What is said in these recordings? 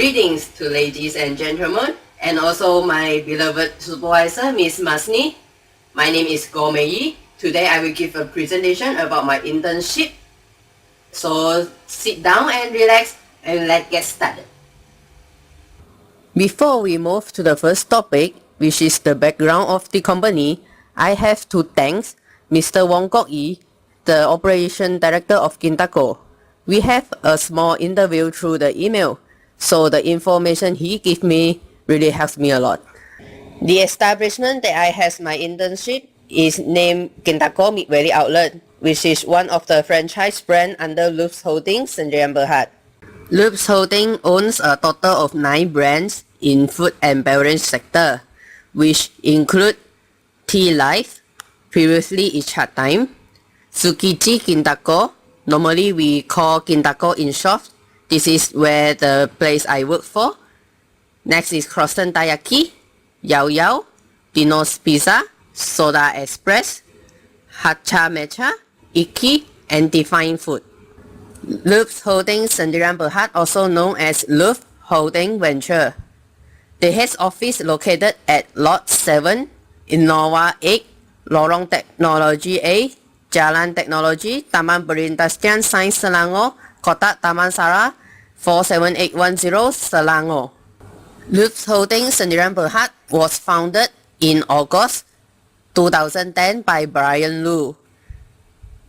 Greetings to ladies and gentlemen, and also my beloved supervisor, Ms. Mazne. My name is YEE. Today I will give a presentation about my internship. So sit down and relax and let's get started. Before we move to the first topic, which is the background of the company, I have to thank Mr. Wong Kok Yi, the Operation Director of Gindaco. We have a small interview through the email, so the information he gave me really helps me a lot. The establishment that I have my internship is named Gindaco Mid Valley Outlet, which is one of the franchise brands under LOOB Holdings Sdn Bhd. LOOB Holdings owns a total of 9 brands in food and beverage sector, which include Tea Life, previously is Chat Time, Tsukiji Gindaco, normally we call Gindaco in short. This is where the place I work for. Next is Croissant Taiyaki, Yao Yao, Dino's Pizza, Soda Express, Hacha Mecha, Iki, and Define Food. LOOB Holdings Sdn Bhd, also known as LOOB Holding Venture. The head office located at Lot 7, Innova 8, Lorong Teknologi A, Jalan Teknologi, Taman Perindustrian Sains Selangor, Kotak Taman Sara, 47810 Selangor. LOOB Holdings Sdn Bhd was founded in August 2010 by Brian Lu.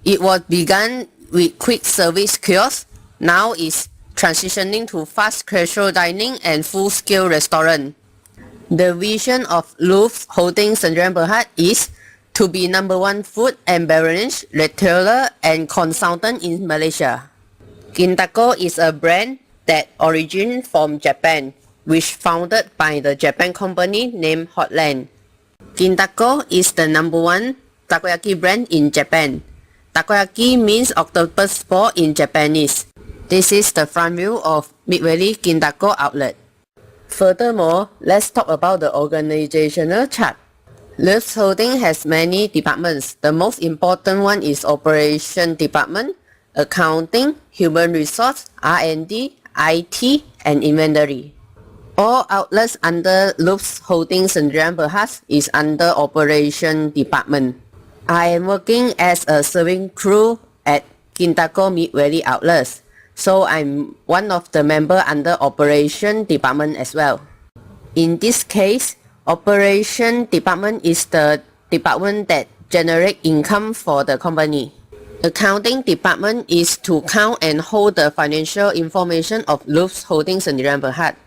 It was begun with quick service kiosks, now is transitioning to fast casual dining and full-scale restaurant. The vision of LOOB Holdings Sdn Bhd is to be #1 food and beverage retailer and consultant in Malaysia. Gindaco is a brand that originates from Japan, which founded by the Japan company named Hotland. Gindaco is the #1 takoyaki brand in Japan. Takoyaki means octopus ball in Japanese. This is the front view of Mid Valley Gindaco outlet. Furthermore, let's talk about the organizational chart. LOOB Holdings has many departments. The most important one is Operation Department, Accounting, Human Resource, R&D, IT, and Inventory. All outlets under LOOB Holdings Sdn Bhd is under Operation Department. I am working as a serving crew at Gindaco Mid Valley Outlets, so I'm one of the members under Operation Department as well. In this case, Operation Department is the department that generates income for the company. Accounting Department is to count and hold the financial information of LOOB Holdings Sdn Bhd.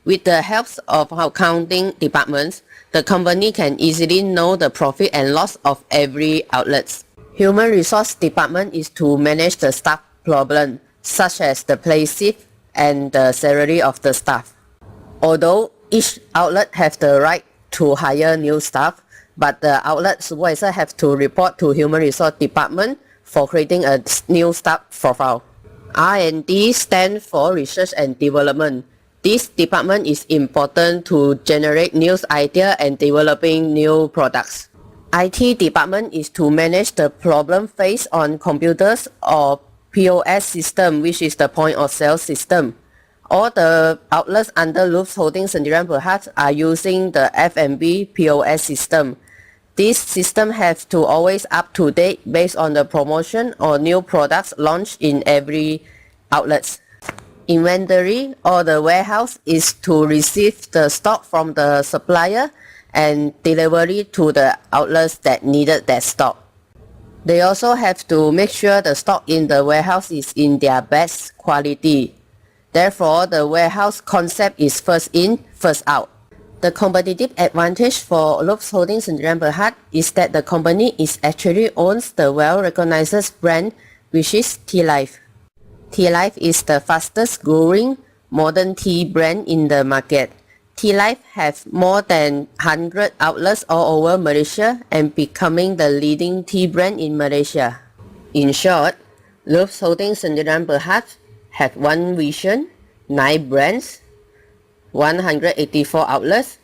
With the help of accounting departments, the company can easily know the profit and loss of every outlet. Human Resource Department is to manage the staff problem, such as the place shift and the salary of the staff. Although each outlet has the right to hire new staff, but the outlet supervisor have to report to Human Resource Department for creating a new staff profile. R&D stands for Research and Development. This department is important to generate new ideas and developing new products. IT department is to manage the problem faced on computers or POS system, which is the point of sale system. All the outlets under LOOB Holdings Sdn Bhd are using the F&B POS system. This system has to always up to date based on the promotion or new products launched in every outlet. Inventory or the warehouse is to receive the stock from the supplier and delivery to the outlets that needed that stock. They also have to make sure the stock in the warehouse is in their best quality. Therefore, the warehouse concept is first in, first out. The competitive advantage for LOOB Holdings Sdn Bhd is that the company is actually owns the well-recognized brand, which is Tea Life. Tea Life is the fastest growing modern tea brand in the market. Tea Life has more than 100 outlets all over Malaysia and becoming the leading tea brand in Malaysia. In short, LOOB Holdings Sdn Bhd have one vision, 9 brands, 184 outlets,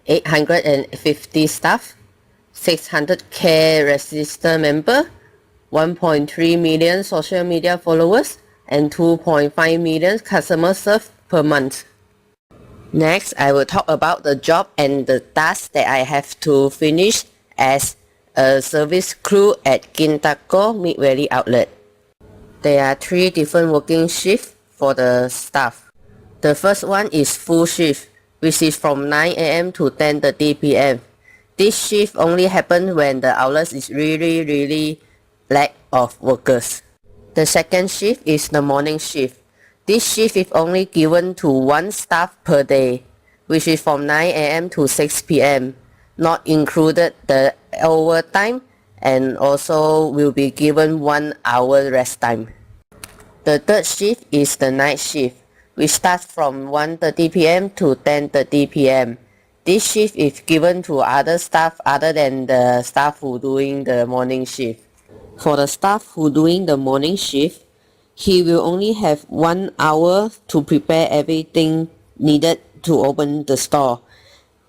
850 staff, 600k registered members, 1.3 million social media followers, and 2.5 million customers served per month. Next, I will talk about the job and the tasks that I have to finish as a service crew at Gindaco Mid Valley outlet. There are 3 different working shifts for the staff. The first one is full shift, which is from 9 a.m. to 10:30 p.m. This shift only happens when the outlet is really lack of workers. The second shift is the morning shift. This shift is only given to 1 staff per day, which is from 9 a.m. to 6 p.m. Not included the overtime, and also will be given 1 hour rest time. The third shift is the night shift, which starts from 1:30 p.m. to 10:30 p.m. This shift is given to other staff other than the staff who doing the morning shift. For the staff who doing the morning shift, he will only have 1 hour to prepare everything needed to open the store,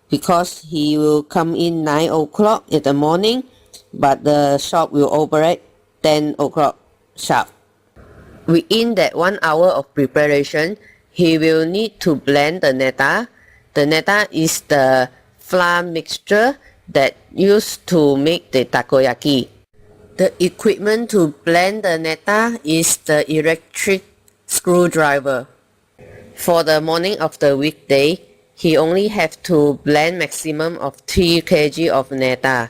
because he will come in 9 o'clock in the morning, but the shop will operate 10 o'clock sharp. Within that 1 hour of preparation, he will need to blend the neta. The neta is the flour mixture that used to make the takoyaki. The equipment to blend the neta is the electric screwdriver. For the morning of the weekday, he only have to blend maximum of 3 kg of neta.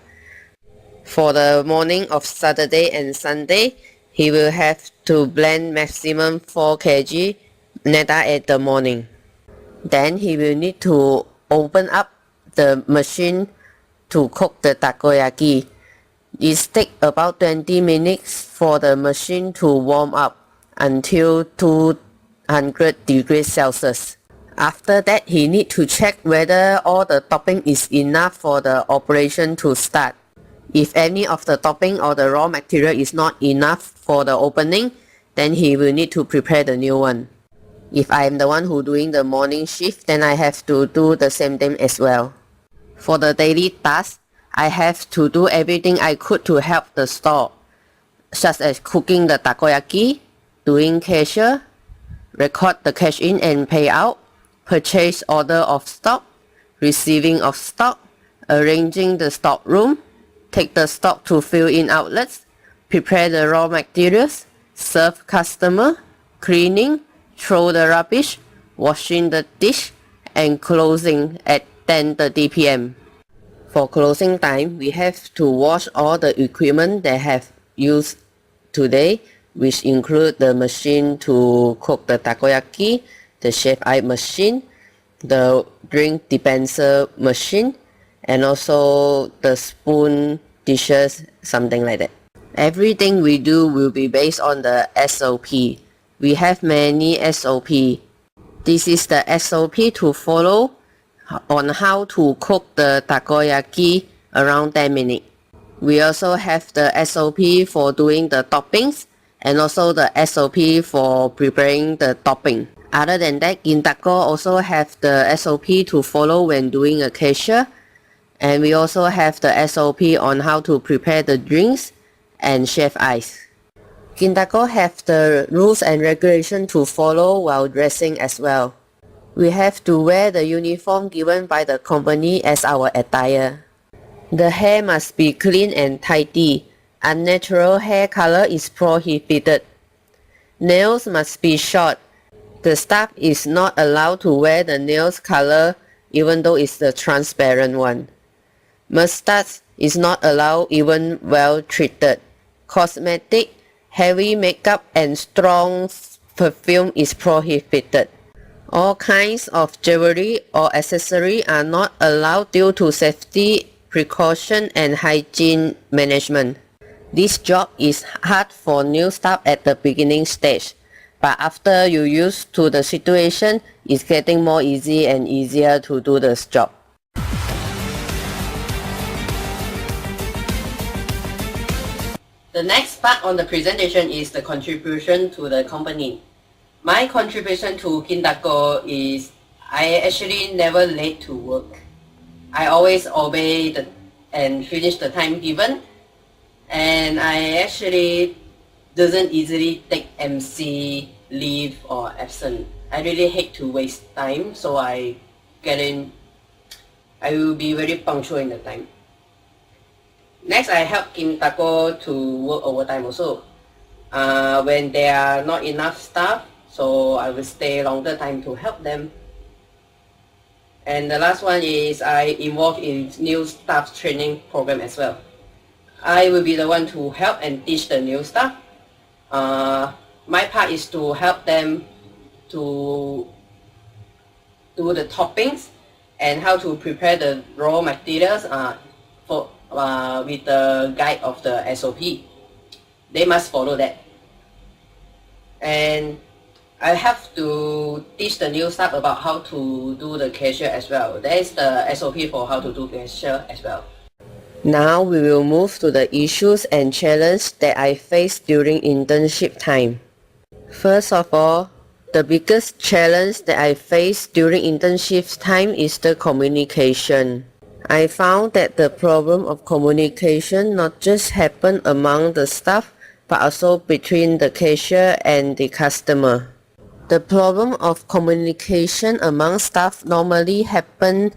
For the morning of Saturday and Sunday, he will have to blend maximum 4 kg neta at the morning. Then he will need to open up the machine to cook the takoyaki. It takes about 20 minutes for the machine to warm up until 200 degrees Celsius. After that, he need to check whether all the topping is enough for the operation to start. If any of the topping or the raw material is not enough for the opening, then he will need to prepare the new one. If I am the one who doing the morning shift, then I have to do the same thing as well. For the daily tasks, I have to do everything I could to help the store, such as cooking the takoyaki, doing cashier, record the cash in and payout, purchase order of stock, receiving of stock, arranging the stock room, take the stock to fill in outlets, prepare the raw materials, serve customer, cleaning, throw the rubbish, washing the dish, and closing at 10:30 p.m. For closing time, we have to wash all the equipment that have used today, which include the machine to cook the takoyaki, the chef eye machine, the drink dispenser machine, and also the spoon, dishes, something like that. Everything we do will be based on the SOP. We have many SOP. This is the SOP to follow on how to cook the takoyaki around 10 minutes. We also have the SOP for doing the toppings and also the SOP for preparing the topping. Other than that, Gindaco also have the SOP to follow when doing a cashier, and we also have the SOP on how to prepare the drinks and chef ice. Gindaco have the rules and regulations to follow while dressing as well. We have to wear the uniform given by the company as our attire. The hair must be clean and tidy. Unnatural hair color is prohibited. Nails must be short. The staff is not allowed to wear the nails color even though it's the transparent one. Mustache is not allowed even well treated. Cosmetic, heavy makeup and strong perfume is prohibited. All kinds of jewelry or accessory are not allowed due to safety precaution and hygiene management. This job is hard for new staff at the beginning stage, but after you used to the situation, it's getting more easy and easier to do this job. The next part on the presentation is the contribution to the company. My contribution to Gindaco is I actually never late to work. I always obey and finish the time given, and I actually doesn't easily take MC leave or absent. I really hate to waste time, so I I will be very punctual in the time. Next, I help Gindaco to work overtime also. When there are not enough staff, so I will stay longer time to help them. And the last one is I involve in new staff training program as well. I will be the one to help and teach the new staff. My part is to help them to do the toppings and how to prepare the raw materials with the guide of the SOP. They must follow that. And I have to teach the new staff about how to do the cashier as well. There is the SOP for how to do cashier as well. Now we will move to the issues and challenges that I faced during internship time. First of all, the biggest challenge that I faced during internship time is the communication. I found that the problem of communication not just happened among the staff, but also between the cashier and the customer. The problem of communication among staff normally happen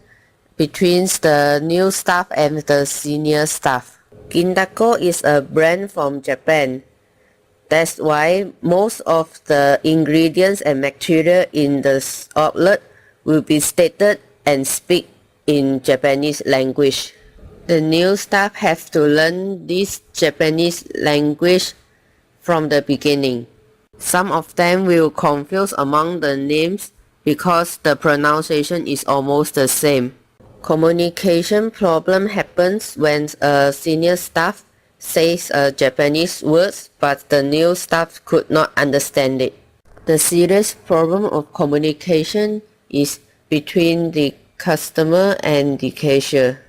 between the new staff and the senior staff. Gindaco is a brand from Japan. That's why most of the ingredients and material in the outlet will be stated and speak in Japanese language. The new staff have to learn this Japanese language from the beginning. Some of them will confuse among the names because the pronunciation is almost the same. Communication problem happens when a senior staff says a Japanese words but the new staff could not understand it. The serious problem of communication is between the customer and the cashier.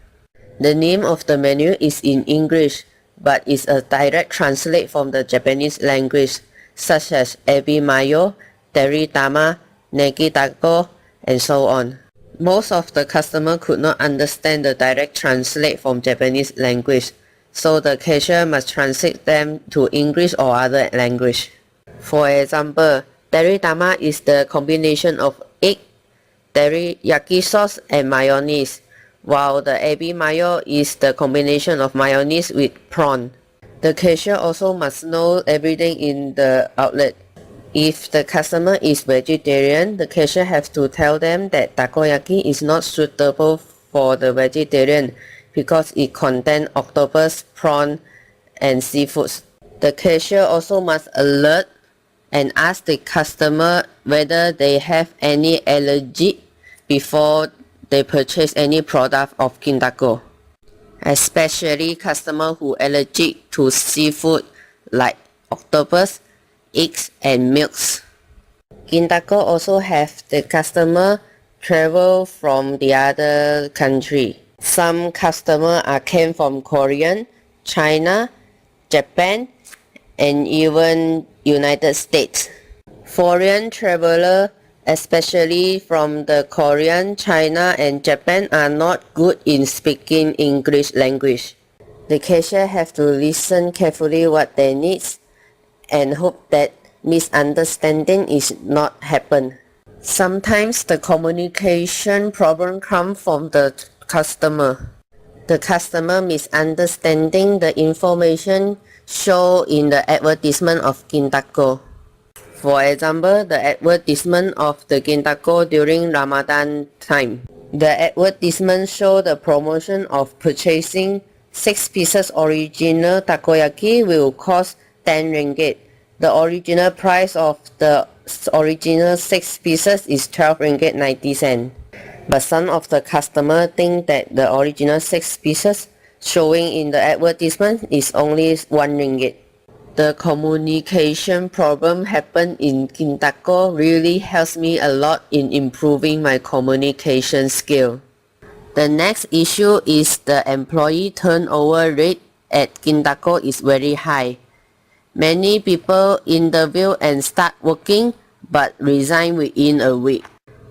The name of the menu is in English but is a direct translate from the Japanese language, such as ebi mayo, teritama, negitaco, and so on. Most of the customer could not understand the direct translate from Japanese language, so the cashier must translate them to English or other language. For example, teritama is the combination of egg, teriyaki sauce, and mayonnaise, while the ebi mayo is the combination of mayonnaise with prawn. The cashier also must know everything in the outlet. If the customer is vegetarian, the cashier has to tell them that takoyaki is not suitable for the vegetarian because it contains octopus, prawn, and seafoods. The cashier also must alert and ask the customer whether they have any allergy before they purchase any product of Gindaco, especially customers who are allergic to seafood like octopus, eggs, and milks. Gindaco also have the customer travel from the other country. Some customers came from Korea, China, Japan, and even United States. Foreign travelers, especially from the Korean, China, and Japan, are not good in speaking English language. The cashier have to listen carefully what they need and hope that misunderstanding is not happen. Sometimes the communication problem comes from the customer. The customer misunderstanding the information shown in the advertisement of Gindaco. For example, the advertisement of the Gindaco during Ramadan time. The advertisement showed the promotion of purchasing 6 pieces original takoyaki will cost 10 ringgit. The original price of the original 6 pieces is 12 ringgit 90 cents. But some of the customers think that the original 6 pieces showing in the advertisement is only 1 ringgit. The communication problem happened in Gindaco really helps me a lot in improving my communication skill. The next issue is the employee turnover rate at Gindaco is very high. Many people interview and start working but resign within a week.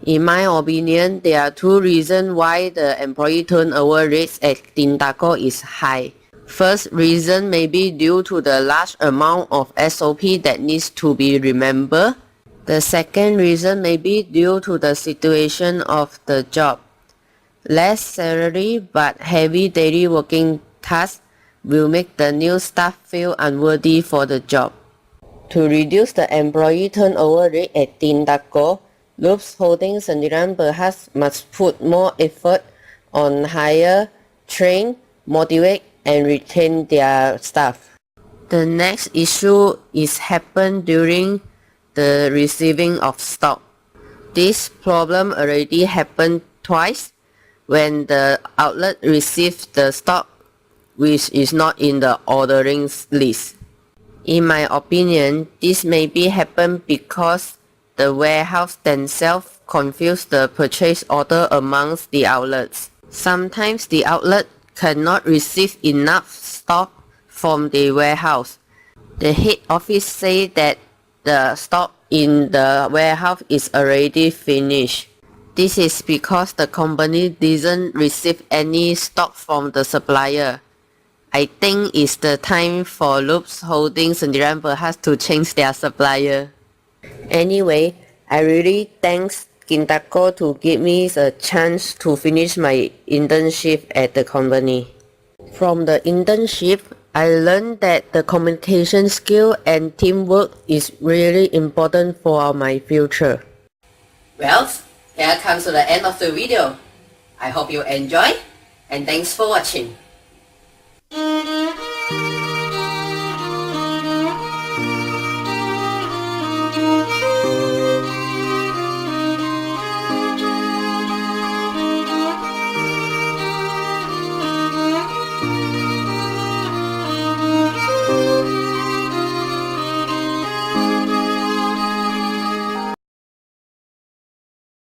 In my opinion, there are 2 reasons why the employee turnover rate at Gindaco is high. First reason may be due to the large amount of SOP that needs to be remembered. The second reason may be due to the situation of the job. Less salary but heavy daily working tasks will make the new staff feel unworthy for the job. To reduce the employee turnover rate at Gindaco, LOOB's holding Sendirian perhaps must put more effort on hire, train, motivate, and retain their staff. The next issue is happened during the receiving of stock. This problem already happened twice when the outlet received the stock which is not in the ordering list. In my opinion, this may be happen because the warehouse themselves confuse the purchase order amongst the outlets. Sometimes the outlet cannot receive enough stock from the warehouse. The head office say that the stock in the warehouse is already finished. This is because the company didn't receive any stock from the supplier. I think it's the time for LOOB's holding Sendirian perhaps to change their supplier. Anyway, I really thanks Gindaco to give me a chance to finish my internship at the company. From the internship, I learned that the communication skill and teamwork is really important for my future. Well, here comes to the end of the video. I hope you enjoy and thanks for watching.